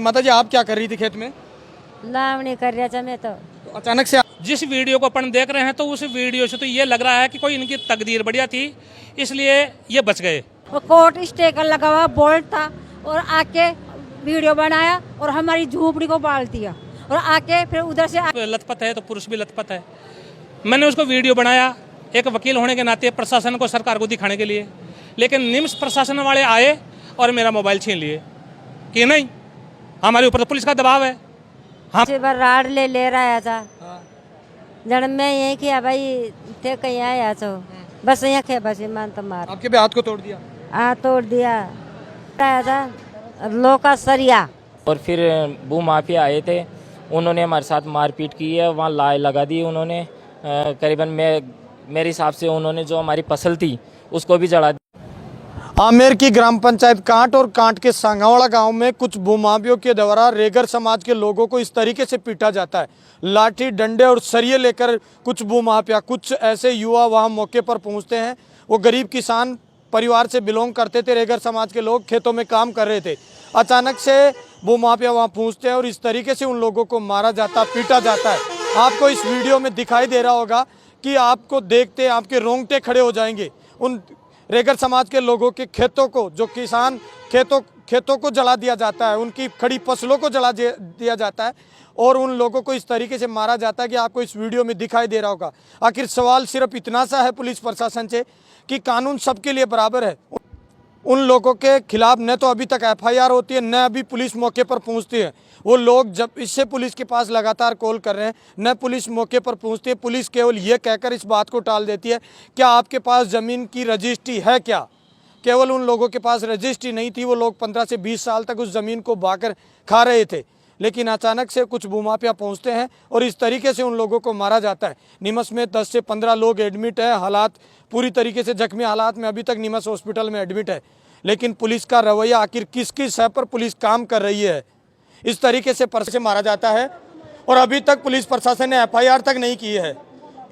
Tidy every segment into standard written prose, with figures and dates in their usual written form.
माता जी आप क्या कर रही थी खेत में? लावणी कर रहा था मैं तो अचानक से जिस वीडियो को अपन देख रहे हैं तो उस वीडियो से तो ये लग रहा है कि कोई इनकी तकदीर बढ़िया थी, इसलिए ये बच गए। वो कोर्ट स्टेकर लगा हुआ बोल्ट था और आके वीडियो बनाया और हमारी झोपड़ी को बाल दिया और आके फिर उधर से लथपथ है तो पुरुष भी लथपथ है। मैंने उसको वीडियो बनाया एक वकील होने के नाते प्रशासन को, सरकार को दिखाने के लिए, लेकिन निम्स प्रशासन वाले आए और मेरा मोबाइल छीन लिए कि नहीं हमारे ऊपर तो पुलिस का दबाव है। हम राड ले रहा था जड़ मैं यही किया भाई थे कहीं आया तो बस यहाँ खे बस मान तो मार आपके भी हाथ को तोड़ दिया? हाथ तोड़ दिया था लोका सरिया। और फिर भू माफिया आए थे, उन्होंने हमारे साथ मारपीट की है, वहाँ लाई लगा दी उन्होंने। करीबन मेरे हिसाब से उन्होंने जो हमारी फसल थी उसको भी जला दिया। आमेर की ग्राम पंचायत कांट और कांट के सांगावाड़ा गांव में कुछ भूमाफियों के द्वारा रेगर समाज के लोगों को इस तरीके से पीटा जाता है। लाठी डंडे और सरिये लेकर कुछ भूमाफिया, कुछ ऐसे युवा वहां मौके पर पहुंचते हैं। वो गरीब किसान परिवार से बिलोंग करते थे, रेगर समाज के लोग खेतों में काम कर रहे थे। अचानक से भूमाफिया वहां पहुंचते हैं और इस तरीके से उन लोगों को मारा जाता, पीटा जाता है। आपको इस वीडियो में दिखाई दे रहा होगा कि आपको देखते आपके रोंगटे खड़े हो जाएंगे। उन रेगर समाज के लोगों के खेतों को, जो किसान खेतों को जला दिया जाता है, उनकी खड़ी फसलों को जला दिया जाता है और उन लोगों को इस तरीके से मारा जाता है कि आपको इस वीडियो में दिखाई दे रहा होगा। आखिर सवाल सिर्फ इतना सा है पुलिस प्रशासन से कि कानून सबके लिए बराबर है। उन लोगों के खिलाफ न तो अभी तक एफआईआर होती है, न अभी पुलिस मौके पर पहुंचती है। वो लोग जब इससे पुलिस के पास लगातार कॉल कर रहे हैं, न पुलिस मौके पर पहुंचती है। पुलिस केवल ये कहकर इस बात को टाल देती है क्या आपके पास ज़मीन की रजिस्ट्री है क्या। केवल उन लोगों के पास रजिस्ट्री नहीं थी, वो लोग 15 से 20 साल तक उस ज़मीन को बाकर खा रहे थे। लेकिन अचानक से कुछ भूमाफिया पहुंचते हैं और इस तरीके से उन लोगों को मारा जाता है। नीमच में 10 से 15 लोग एडमिट है, हालात पूरी तरीके से जख्मी हालात में अभी तक नीमच हॉस्पिटल में एडमिट है। लेकिन पुलिस का रवैया आखिर किस किस है पर पुलिस काम कर रही है, इस तरीके से मारा जाता है और अभी तक पुलिस प्रशासन ने एफआईआर तक नहीं की है।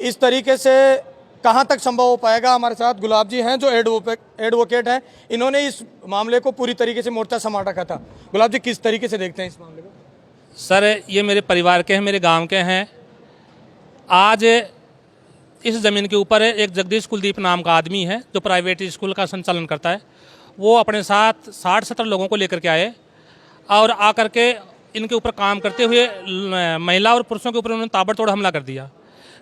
इस तरीके से कहां तक संभव हो पाएगा। हमारे साथ गुलाब जी हैं जो एडवोकेट हैं, इन्होंने इस मामले को पूरी तरीके से मोर्चा संभाल रखा था। गुलाब जी किस तरीके से देखते हैं इस मामले को? सर ये मेरे परिवार के हैं, मेरे गांव के हैं। आज इस ज़मीन के ऊपर एक जगदीश कुलदीप नाम का आदमी है जो प्राइवेट स्कूल का संचालन करता है। वो अपने साथ 60-70 लोगों को लेकर के आए और आकर के इनके ऊपर काम करते हुए महिला और पुरुषों के ऊपर उन्होंने ताबड़तोड़ हमला कर दिया,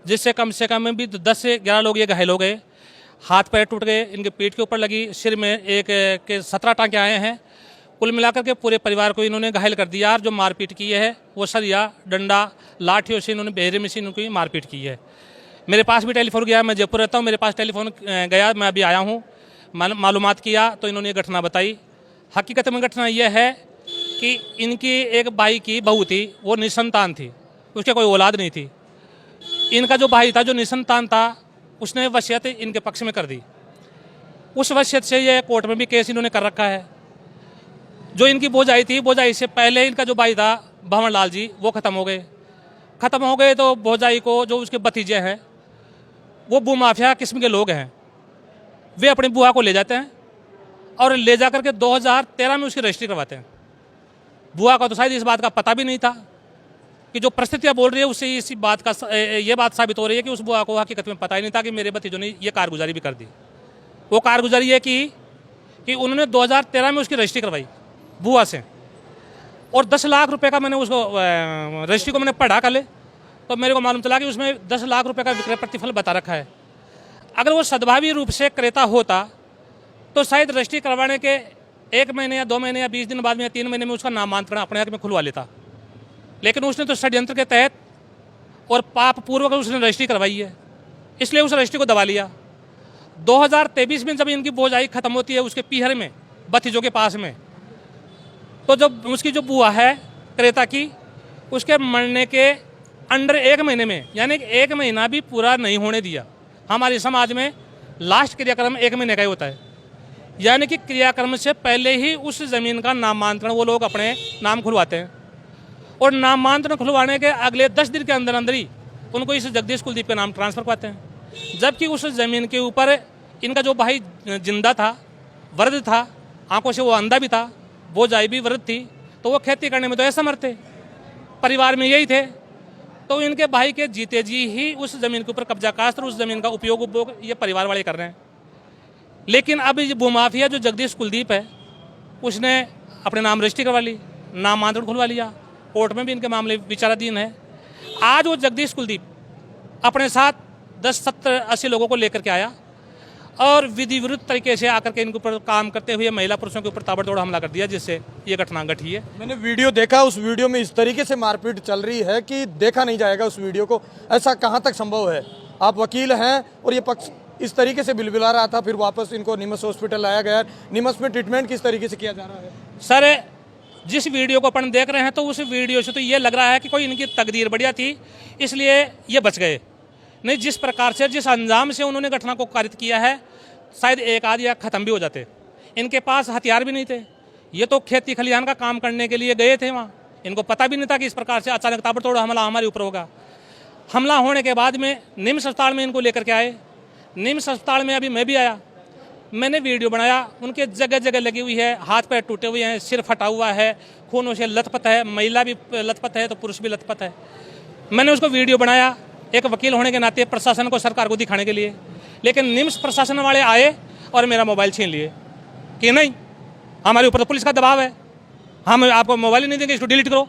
जिससे कम से कम भी 10 से 11 लोग ये घायल हो गए। हाथ पैर टूट गए, इनके पीठ के ऊपर लगी, सिर में एक के 17 टाँके आए हैं। कुल मिलाकर के पूरे परिवार को इन्होंने घायल कर दिया। और जो मारपीट की है वो सरिया डंडा लाठियों से इन्होंने बेहरे में से इनकी मारपीट की है। मेरे पास भी टेलीफोन गया, मैं जयपुर रहता हूँ, मेरे पास टेलीफोन गया, मैं अभी आया हूँ, मालूमात किया तो इन्होंने ये घटना बताई। हकीकत में घटना यह है कि इनकी एक भाई की बहू थी, वो निसंतान थी, उसके कोई औलाद नहीं थी। इनका जो भाई था जो निसंतान था, उसने वसीयत इनके पक्ष में कर दी। उस वसीयत से ये कोर्ट में भी केस इन्होंने कर रखा है। जो इनकी बोझाई थी, बोझाई से पहले इनका जो भाई था भंवर लाल जी, वो ख़त्म हो गए तो बोझाई को जो उसके भतीजे हैं वो भूमाफिया किस्म के लोग हैं, वे अपनी बुआ को ले जाते हैं और ले जा करके 2013 में उसकी रजिस्ट्री करवाते हैं। बुआ का तो शायद इस बात का पता भी नहीं था कि जो परिस्थितियाँ बोल रही है उससे इसी बात का ये बात साबित हो रही है कि उस बुआ को हकीकत में पता ही नहीं था कि मेरे भतीजों ने ये कारगुजारी भी कर दी। वो कारगुजारी ये की कि उन्होंने 2013 में उसकी रजिस्ट्री करवाई बुआ से और 10 लाख रुपए का मैंने उसको रजिस्ट्री को मैंने पढ़ा कल, तो मेरे को मालूम चला कि उसमें 10 लाख रुपए का विक्रय प्रतिफल बता रखा है। अगर वो सद्भावी रूप से क्रेता होता तो शायद रजिस्ट्री करवाने के 1 महीने या 2 महीने या 20 दिन बाद में या 3 महीने में उसका नामांतरण अपने आप में खुलवा लेता। लेकिन उसने तो षड्यंत्र के तहत और पाप पूर्वक उसने रजिस्ट्री करवाई है, इसलिए उस रजिस्ट्री को दबा लिया। 2023 में जब इनकी बोझाई खत्म होती है उसके पीहर में, भतीजों के पास में, तो जब उसकी जो बुआ है क्रेता की, उसके मरने के अंडर 1 महीने में, यानी 1 महीना भी पूरा नहीं होने दिया। हमारे समाज में लास्ट क्रियाक्रम 1 महीने का ही होता है, यानी कि क्रियाक्रम से पहले ही उस ज़मीन का नामांतरण वो लोग अपने नाम खुलवाते हैं और नामांतरण खुलवाने के अगले 10 दिन के अंदर अंदर ही उनको इस जगदीश कुलदीप के नाम ट्रांसफ़र करवाते हैं। जबकि उस ज़मीन के ऊपर इनका जो भाई जिंदा था, वृद्ध था, आंखों से वो अंधा भी था, बोझाई भी वृद्ध थी, तो वो खेती करने में तो असमर्थ थे, परिवार में यही थे, तो इनके भाई के जीते जी ही उस ज़मीन के ऊपर कब्जा कास्ट और उस ज़मीन का उपयोग ये परिवार वाले कर रहे हैं। लेकिन अब ये भूमाफिया जो जगदीश कुलदीप है, उसने अपने नाम रजिस्ट्री करवा ली, नामांतरण खुलवा लिया, कोर्ट में भी इनके मामले विचाराधीन है। आज वो जगदीश कुलदीप अपने साथ 10, 70, 80 लोगों को लेकर के आया और विधि विरुद्ध तरीके से आकर के इनके ऊपर काम करते हुए महिला पुरुषों के ऊपर ताबड़तोड़ हमला कर दिया, जिससे ये घटना घटी है। मैंने वीडियो देखा, उस वीडियो में इस तरीके से मारपीट चल रही है कि देखा नहीं जाएगा उस वीडियो को। ऐसा कहाँ तक संभव है? आप वकील हैं और ये पक्ष इस तरीके से बिलबिला रहा था, फिर वापस इनको निमस हॉस्पिटल लाया गया। निमस में ट्रीटमेंट किस तरीके से किया जा रहा है? सर, जिस वीडियो को अपन देख रहे हैं तो उस वीडियो से तो ये लग रहा है कि कोई इनकी तकदीर बढ़िया थी, इसलिए ये बच गए। नहीं, जिस प्रकार से, जिस अंजाम से उन्होंने घटना को कारित किया है, शायद एक आध या ख़त्म भी हो जाते। इनके पास हथियार भी नहीं थे, ये तो खेती खलिहान का काम करने के लिए गए थे वहाँ। इनको पता भी नहीं था कि इस प्रकार से अचानक ताबड़तोड़ हमला हमारे ऊपर होगा। हमला होने के बाद में निम्स अस्पताल में इनको लेकर के आए। निम्स अस्पताल में अभी मैं भी आया, मैंने वीडियो बनाया। उनके जगह जगह लगी हुई है, हाथ पैर टूटे हुए हैं, सिर फटा हुआ है, खूनों से लथपथ है, महिला भी लथपथ है तो पुरुष भी लथपथ है। मैंने उसको वीडियो बनाया एक वकील होने के नाते प्रशासन को, सरकार को दिखाने के लिए। लेकिन निम्स प्रशासन वाले आए और मेरा मोबाइल छीन लिए कि नहीं, हमारे ऊपर तो पुलिस का दबाव है, हम आपको मोबाइल ही नहीं देंगे, इसको डिलीट करो।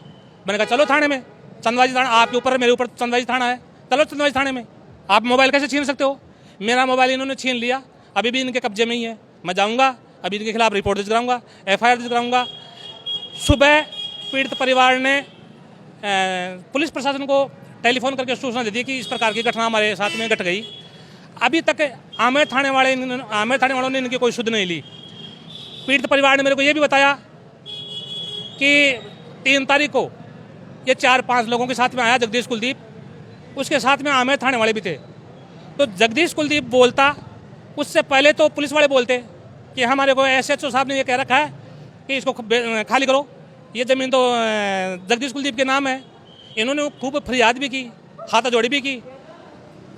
मैंने कहा चलो थाने में, चंदवाजी थाना आपके ऊपर, मेरे ऊपर चंदवाजी थाना है, चलो चंदवाजी थाने में। आप मोबाइल कैसे छीन सकते हो? मेरा मोबाइल इन्होंने छीन लिया, अभी भी इनके कब्जे में ही है। मैं जाऊंगा, अभी इनके खिलाफ रिपोर्ट दर्ज कराऊंगा, FIR दर्ज कराऊंगा। सुबह पीड़ित परिवार ने पुलिस प्रशासन को टेलीफोन करके सूचना दे दी कि इस प्रकार की घटना हमारे साथ में घट गई। अभी तक आमेर थाने वालों ने इनकी कोई सुध नहीं ली। पीड़ित परिवार ने मेरे को ये भी बताया कि 3 तारीख को ये 4-5 लोगों के साथ में आया जगदीश कुलदीप, उसके साथ में आमेर थाने वाले भी थे। तो जगदीश कुलदीप बोलता, उससे पहले तो पुलिस वाले बोलते कि हमारे को SHO साहब ने ये कह रखा है कि इसको खाली करो, ये ज़मीन तो जगदीश कुलदीप के नाम है। इन्होंने खूब फरियाद भी की, हाथाजोड़ी भी की,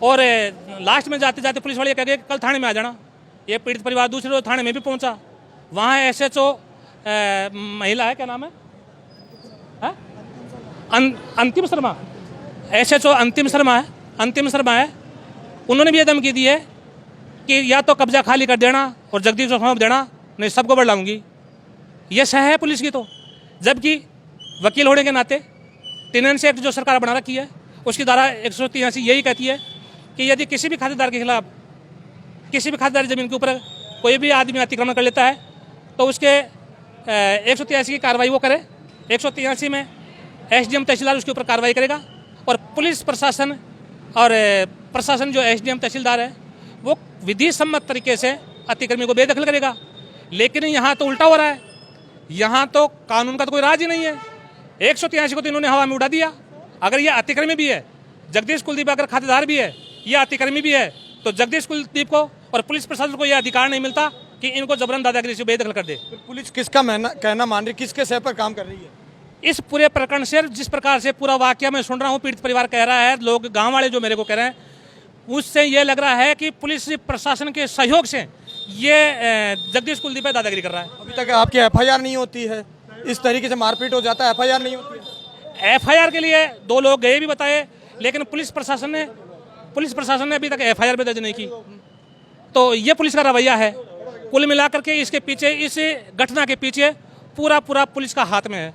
और लास्ट में जाते जाते पुलिस वाले कह गए कल थाने में आ जाना। ये पीड़ित परिवार दूसरे रोज थाने में भी पहुंचा। वहाँ SHO महिला है, क्या नाम है, अंतिम शर्मा, SHO अंतिम शर्मा है। उन्होंने भी ये धमकी दी है कि या तो कब्जा खाली कर देना और जगदीश को सौंप देना, नहीं सबको बढ़ लाऊंगी। ये सह है पुलिस की तो। जबकि वकील होने के नाते टेनेंसी एक्ट जो सरकार बना रखी है, उसकी धारा 183 यही कहती है कि यदि किसी भी खातेदार के खिलाफ, किसी भी खातेदार ज़मीन के ऊपर कोई भी आदमी अतिक्रमण कर लेता है तो उसके 183 की कार्रवाई वो करे। 183 में SDM तहसीलदार उसके ऊपर कार्रवाई करेगा, और पुलिस प्रशासन और प्रशासन जो SDM तहसीलदार है वो विधि सम्मत तरीके से अतिक्रमी को बेदखल करेगा। लेकिन यहाँ तो उल्टा हो रहा है, यहाँ तो कानून का तो कोई राज ही नहीं है। 183 को तो इन्होंने हवा में उड़ा दिया। अगर ये अतिक्रमी भी है, जगदीश कुलदीप अगर खातेदार भी है, ये अतिक्रमी भी है, तो जगदीश कुलदीप को और पुलिस प्रशासन को यह अधिकार नहीं मिलता कि इनको जबरन दादागिरी से बेदखल कर दे। पुलिस किसका कहना मान रही, किसके सह पर काम कर रही है? इस पूरे प्रकरण से, जिस प्रकार से पूरा वाकया मैं सुन रहा हूँ, पीड़ित परिवार कह रहा है, लोग गाँव वाले जो मेरे को कह रहे हैं, उससे ये लग रहा है कि पुलिस प्रशासन के सहयोग से ये जगदीश कुलदीप पे दादागिरी कर रहा है। अभी तक आपकी FIR नहीं होती है, इस तरीके से मारपीट हो जाता है, FIR नहीं होती है? FIR के लिए 2 लोग गए भी बताए, लेकिन पुलिस प्रशासन ने अभी तक FIR भी दर्ज नहीं की। तो ये पुलिस का रवैया है। कुल मिलाकर के इसके पीछे, इस घटना के पीछे पूरा पुलिस का हाथ में है।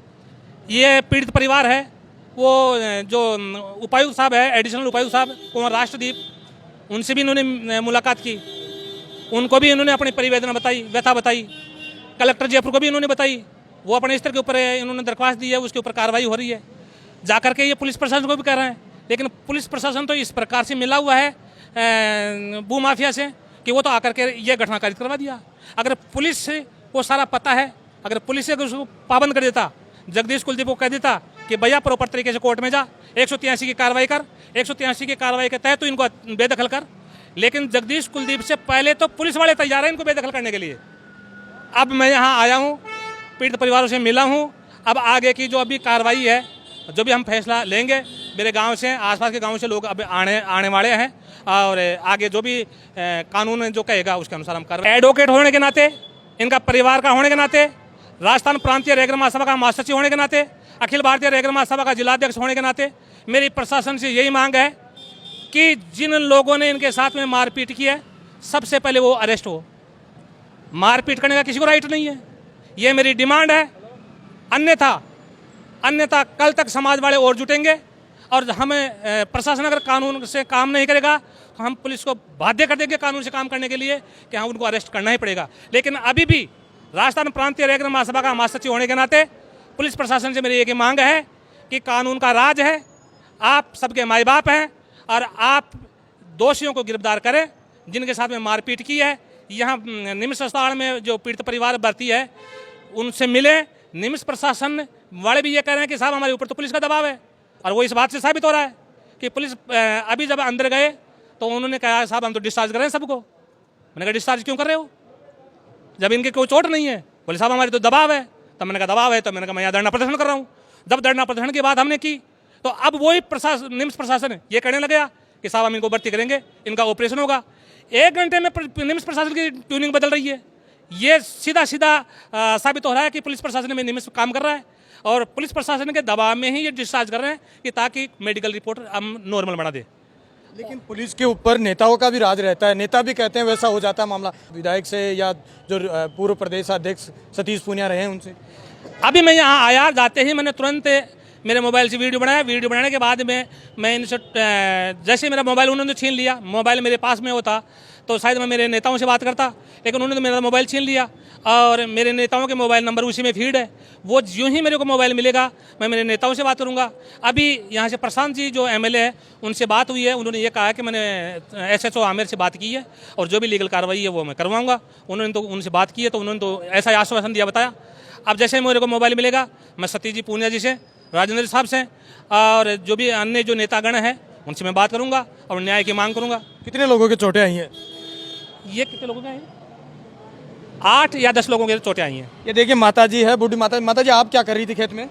ये पीड़ित परिवार है, वो जो उपायुक्त साहब है, एडिशनल उपायुक्त साहब कुंवर राष्ट्रदीप, उनसे भी इन्होंने मुलाकात की, उनको भी इन्होंने अपनी परिवेदना बताई, व्यथा बताई। कलेक्टर जयपुर को भी इन्होंने बताई, वो अपने स्तर के ऊपर इन्होंने दरख्वास्त दी है, उसके ऊपर कार्रवाई हो रही है। जाकर के ये पुलिस प्रशासन को भी कह रहे हैं, लेकिन पुलिस प्रशासन तो इस प्रकार से मिला हुआ है भूमाफिया से कि वो तो आकर के ये घटना कारित करवा दिया। अगर पुलिस को सारा पता है, अगर पुलिस से उसको पाबंद कर देता, जगदीश कुलदीप को कह देता कि भैया प्रॉपर तरीके से कोर्ट में जा, 183 की कार्रवाई कर, 183 की कार्रवाई के तहत तो इनको बेदखल कर। लेकिन जगदीश कुलदीप से पहले तो पुलिस वाले तैयार हैं इनको बेदखल करने के लिए। अब मैं यहाँ आया हूँ, पीड़ित परिवारों से मिला हूँ, अब आगे की जो अभी कार्रवाई है, जो भी हम फैसला लेंगे, मेरे गांव से, आसपास के गांव से लोग अब आने वाले हैं, और आगे जो भी कानून जो कहेगा उसके अनुसार हम कार्रवाई। एडवोकेट होने के नाते, इनका परिवार का होने के नाते, राजस्थान प्रांतीय रेगर महासभा का महासचिव होने के नाते, अखिल भारतीय रेगर महासभा का जिलाध्यक्ष होने के नाते मेरी प्रशासन से यही मांग है कि जिन लोगों ने इनके साथ में मारपीट की है, सबसे पहले वो अरेस्ट हो। मारपीट करने का किसी को राइट नहीं है, ये मेरी डिमांड है। अन्यथा कल तक समाज वाले और जुटेंगे और हमें प्रशासन अगर कानून से काम नहीं करेगा तो हम पुलिस को बाध्य कर देंगे कानून से काम करने के लिए कि हाँ उनको अरेस्ट करना ही पड़ेगा। लेकिन अभी भी राजस्थान प्रांतीय रेगर महासभा का महासचिव होने के नाते पुलिस प्रशासन से मेरी एक ही मांग है कि कानून का राज है, आप सबके माई बाप हैं और आप दोषियों को गिरफ्तार करें जिनके साथ में मारपीट की है। यहाँ निम्स अस्पताल में जो पीड़ित परिवार भर्ती है उनसे मिले। निम्स प्रशासन वाले भी ये कह रहे हैं कि साहब हमारे ऊपर तो पुलिस का दबाव है, और वो इस बात से साबित हो रहा है कि पुलिस अभी जब अंदर गए तो उन्होंने कहा साहब हम तो डिस्चार्ज कर रहे हैं सबको। मैंने कहा डिस्चार्ज क्यों कर रहे हो जब इनके कोई चोट नहीं है? बोले साहब हमारी तो दबाव है। तब मैंने कहा दबाव है तो मैंने कहा मैं यहाँ धरना प्रदर्शन कर रहा हूँ। जब धरना प्रदर्शन की बात हमने की तो अब वही निम्स प्रशासन ये कहने लगे कि साहब हम इनको भर्ती करेंगे, इनका ऑपरेशन होगा। 1 घंटे में निम्स प्रशासन की ट्यूनिंग बदल रही है। ये सीधा साबित हो रहा है कि पुलिस प्रशासन में निम्स काम कर रहा है और पुलिस प्रशासन के दबाव में ही ये डिस्चार्ज कर रहे हैं कि ताकि मेडिकल रिपोर्ट हम नॉर्मल बना दे। लेकिन पुलिस के ऊपर नेताओं का भी राज रहता है, नेता भी कहते हैं वैसा हो जाता है मामला। विधायक से या जो पूर्व प्रदेश अध्यक्ष सतीश पूनिया रहे हैं उनसे। अभी मैं यहाँ आया, जाते ही मैंने तुरंत मेरे मोबाइल से वीडियो बनाया। वीडियो बनाने के बाद में मैं इनसे जैसे मेरा मोबाइल उन्होंने छीन लिया, मोबाइल मेरे पास में होता तो शायद मैं मेरे नेताओं से बात करता, लेकिन उन्होंने मेरा मोबाइल छीन लिया और मेरे नेताओं के मोबाइल नंबर उसी में फीड है। वो यूँ ही मेरे को मोबाइल मिलेगा मैं मेरे नेताओं से बात करूँगा। अभी यहाँ से प्रशांत जी जो MLA है उनसे बात हुई है, उन्होंने ये कहा कि मैंने SHO आमिर से बात की है और जो भी लीगल कार्रवाई है वो मैं करवाऊँगा। उन्होंने तो उनसे बात की है तो उन्होंने तो ऐसा आश्वासन दिया, बताया। अब जैसे मेरे को मोबाइल मिलेगा मैं सतीश जी पूनिया जी से, राजेंद्र साहब से और जो भी अन्य जो नेतागण हैं उनसे मैं बात करूँगा और न्याय की मांग करूँगा। कितने लोगों की चोटें आई हैं? ये कितने लोगों के हैं? 8 या 10 लोगों के चोटें आई हैं। ये देखिए माता जी है, बूढ़ी माता। माता जी आप क्या कर रही थी खेत में?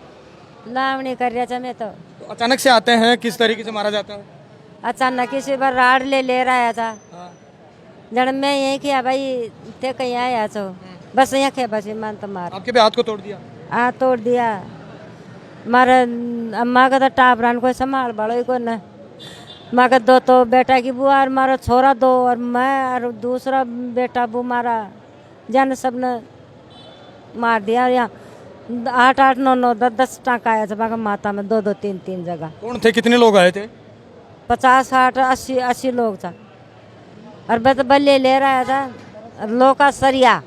लावणी कर रहा था मैं तो। अचानक से आते हैं, किस तरीके से मारा जाता है? अचानक किसी बार राड ले रहा था। जब मैं यही किया भाई थे कहीं आया तो बस यहाँ खे बस मान तो मार आपके भी हाथ को तोड़ दिया? हाँ तोड़ दिया। मारे अम्मा का तो टापरान को संभाल बड़ो को न माँ का 2 तो बेटा की बुआ और मारा छोरा 2 और मैं और दूसरा बेटा बू मारा जान सब ने मार दिया। यहाँ 8, 9, 9, 10 टाँका आया था माँ का माथा में 2, 2, 3 जगह। कौन थे, कितने लोग आए थे? 50, 60, 80 लोग था और बस बल्ले ले रहा था लोग का सरिया।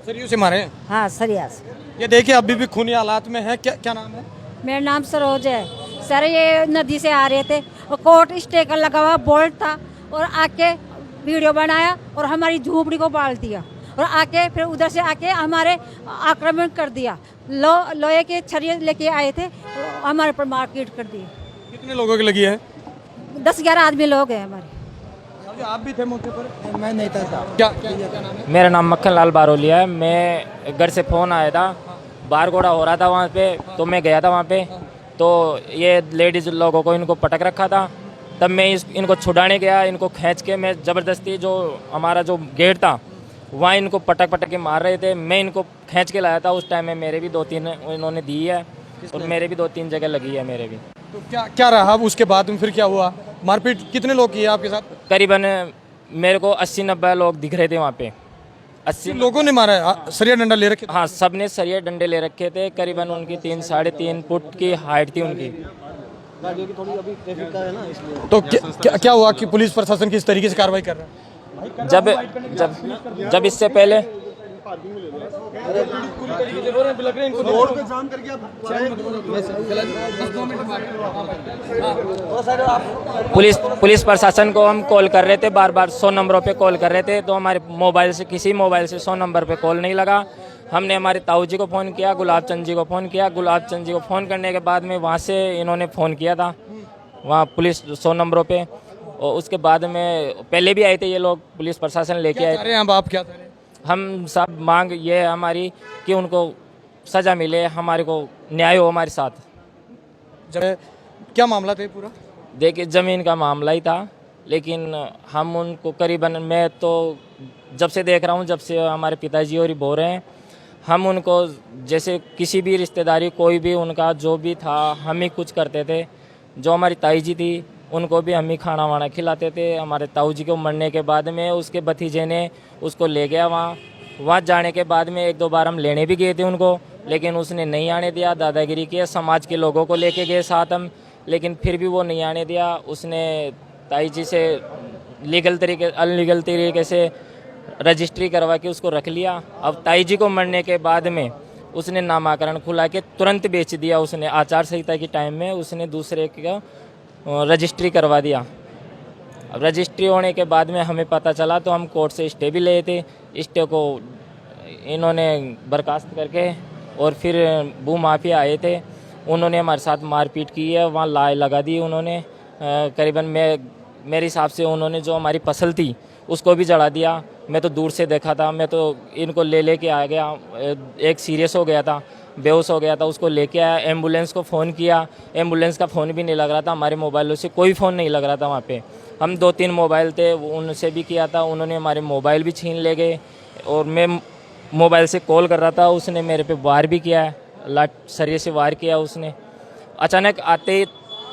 सरियों से मारे? हाँ सरिया से। ये देखिए अभी भी खूनी हालात में है। क्या नाम है? मेरा नाम सरोज है सर। ये नदी से आ रहे थे और कोर्ट स्टेकर लगा हुआ बोल्ट था और आके वीडियो बनाया और हमारी झोपड़ी को बाल दिया और आके फिर उधर से आके हमारे आक्रमण कर दिया। लोहे के छरिये लेके आए थे और हमारे पर मारपीट कर दी। कितने लोगों की लगी है? 10-11 आदमी लोग हैं हमारे। आप भी थे मौके पर? मैं नहीं था साहब। क्या नाम है? मेरा नाम मक्खन लाल बारोलिया है। मैं घर से फ़ोन आया था, बार घोड़ा हो रहा था वहाँ पे, तो मैं गया था वहाँ पे। तो ये लेडीज़ लोगों को इनको पटक रखा था। तब मैं इनको छुड़ाने गया, इनको खींच के मैं ज़बरदस्ती जो हमारा जो गेट था वहाँ इनको पटक के मार रहे थे। मैं इनको खींच के लाया था। उस टाइम में मेरे भी 2-3 इन्होंने दी है और मेरे भी 2-3 जगह लगी है मेरे भी। तो क्या रहा उसके बाद में? फिर क्या हुआ? मारपीट कितने लोग किए आपके साथ? करीबन मेरे को 80-90 लोग दिख रहे थे वहाँ पे। 80 लोगों ने मारा है? सरिया डंडा ले रखे? हाँ, सब ने सरिया डंडे ले रखे थे। करीबन उनकी 3-3.5 फुट की हाइट थी उनकी। तो क्या हुआ कि पुलिस प्रशासन किस तरीके से कार्रवाई कर रहा है? जब इससे पहले पुलिस प्रशासन को हम कॉल कर रहे थे, बार 100 नंबरों पे कॉल कर रहे थे, तो हमारे किसी मोबाइल से 100 नंबर पे कॉल नहीं लगा। हमने हमारे ताऊ जी को फ़ोन किया, गुलाब चंद जी को फ़ोन किया। गुलाब चंद जी को फ़ोन करने के बाद में वहाँ से इन्होंने फ़ोन किया था वहाँ पुलिस 100 नंबरों पे। और उसके बाद में पहले भी आए थे ये लोग, पुलिस प्रशासन लेके आए। अरे आप क्या करें? हम सब मांग ये है हमारी कि उनको सज़ा मिले, हमारे को न्याय हो हमारे साथ। क्या मामला था पूरा? देखिए ज़मीन का मामला ही था, लेकिन हम उनको करीबन, मैं तो जब से देख रहा हूँ, जब से हमारे पिताजी और बोल रहे हैं, हम उनको जैसे किसी भी रिश्तेदारी कोई भी उनका जो भी था हम ही कुछ करते थे। जो हमारी ताई जी थी उनको भी हम ही खाना वाना खिलाते थे। हमारे ताऊ जी को मरने के बाद में उसके भतीजे ने उसको ले गया वहाँ जाने के बाद में 1-2 बार हम लेने भी गए थे उनको, लेकिन उसने नहीं आने दिया। दादागिरी किया, समाज के लोगों को लेके गए साथ हम, लेकिन फिर भी वो नहीं आने दिया। उसने ताई जी से अनलीगल तरीके से रजिस्ट्री करवा के उसको रख लिया। अब ताई जी को मरने के बाद में उसने नामाकरण खुला के तुरंत बेच दिया। उसने आचार संहिता के टाइम में उसने दूसरे का रजिस्ट्री करवा दिया। अब रजिस्ट्री होने के बाद में हमें पता चला तो हम कोर्ट से स्टे भी लिए थे। स्टे को इन्होंने बर्खास्त करके और फिर भूमाफिया आए थे, उन्होंने हमारे साथ मारपीट की है, वहाँ लाई लगा दी उन्होंने। करीबन मेरे हिसाब से उन्होंने जो हमारी फसल थी उसको भी जला दिया। मैं तो दूर से देखा था, मैं तो इनको ले के आ गया। एक सीरियस हो गया था, बेहोश हो गया था, उसको लेके आया, एम्बुलेंस को फ़ोन किया, एम्बुलेंस का फ़ोन भी नहीं लग रहा था। हमारे मोबाइलों से कोई फ़ोन नहीं लग रहा था वहाँ पे। हम 2-3 मोबाइल थे उनसे भी किया था, उन्होंने हमारे मोबाइल भी छीन ले गए। और मैं मोबाइल से कॉल कर रहा था, उसने मेरे पे वार भी किया है, सरिये से वार किया उसने। अचानक आते ही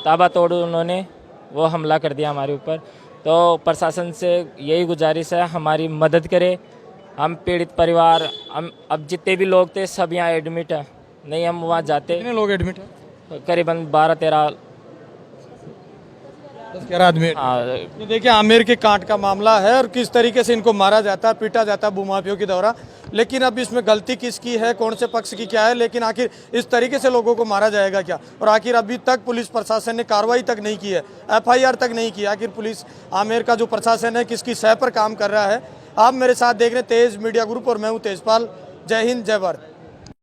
ताबड़तोड़ उन्होंने वो हमला कर दिया हमारे ऊपर। तो प्रशासन से यही गुजारिश है हमारी मदद करे। हम पीड़ित परिवार, हम अब जितने भी लोग थे सब यहाँ एडमिट है। नहीं हम वहाँ जाते। कितने लोग एडमिट हैं? करीबन 12-13 10-11 आदमी। हाँ। ये देखिए आमेर के कांट का मामला है और किस तरीके से इनको मारा जाता है, पीटा जाता है भूमाफियों के द्वारा। लेकिन अब इसमें गलती किसकी है, कौन से पक्ष की क्या है, लेकिन आखिर इस तरीके से लोगों को मारा जाएगा क्या? और आखिर अभी तक पुलिस प्रशासन ने कार्रवाई तक नहीं की है, FIR तक नहीं की। आखिर पुलिस आमेर का जो प्रशासन है किसकी सह पर काम कर रहा है? आप मेरे साथ देख रहे हैं तेज मीडिया ग्रुप और मैं हूँ तेजपाल। जय हिंद, जय भारत।